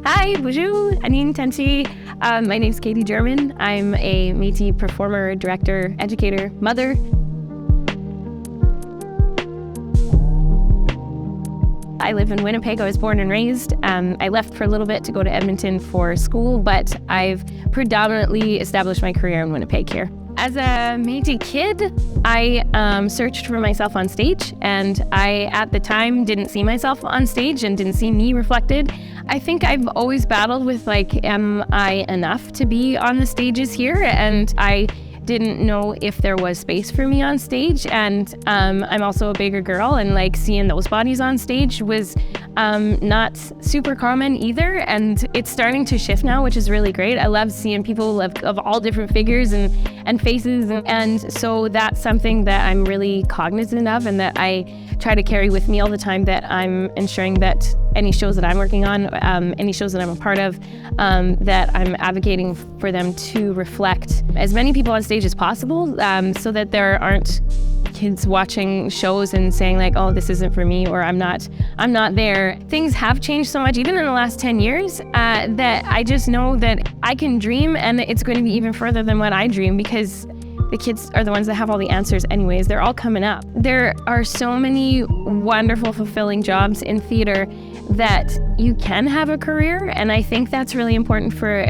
Hi, bonjour, Anine Tenchi. My name's Katie German. I'm a Métis performer, director, educator, mother. I live in Winnipeg. I was born and raised. I left for a little bit to go to Edmonton for school, but I've predominantly established my career in Winnipeg here. As a Métis kid, I searched for myself on stage, and I, at the time, didn't see myself on stage and didn't see me reflected. I think I've always battled with, am I enough to be on the stages here? And I didn't know if there was space for me on stage, and I'm also a bigger girl, and seeing those bodies on stage was not super common either, and it's starting to shift now, which is really great. I love seeing people of all different figures and faces, and so that's something that I'm really cognizant of and that I try to carry with me all the time, that I'm ensuring that any shows that I'm working on, any shows that I'm a part of, that I'm advocating for them to reflect as many people on stage as possible, so that there aren't kids watching shows and saying oh, this isn't for me, or I'm not there. Things have changed so much, even in the last 10 years, that I just know that I can dream, and it's going to be even further than what I dream, because the kids are the ones that have all the answers anyways. They're all coming up. There are so many wonderful, fulfilling jobs in theater that you can have a career, and I think that's really important for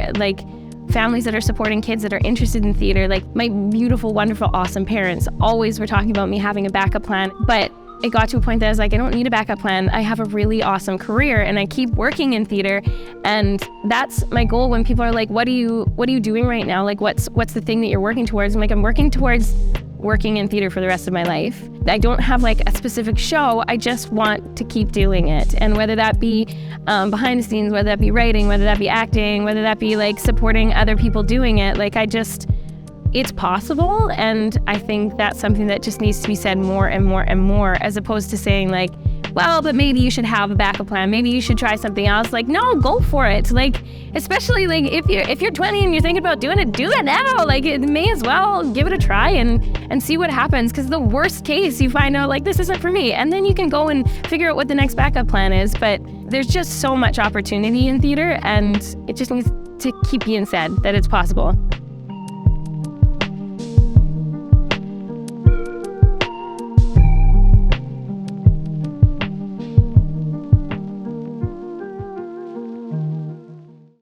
families that are supporting kids that are interested in theater. My beautiful, wonderful, awesome parents always were talking about me having a backup plan, but it got to a point that I was I don't need a backup plan. I have a really awesome career, and I keep working in theater, and that's my goal. When people are what are you doing right now? What's the thing that you're working towards? I'm working towards working in theater for the rest of my life. I don't have a specific show. I just want to keep doing it, and whether that be behind the scenes, whether that be writing, whether that be acting, whether that be supporting other people doing it, it's possible. And I think that's something that just needs to be said more and more and more, as opposed to saying well, but maybe you should have a backup plan. Maybe you should try something else. No, go for it. Especially if you're 20 and you're thinking about doing it, do it now. It may as well give it a try and see what happens. Because the worst case, you find out this isn't for me, and then you can go and figure out what the next backup plan is. But there's just so much opportunity in theater, and it just needs to keep being said that it's possible.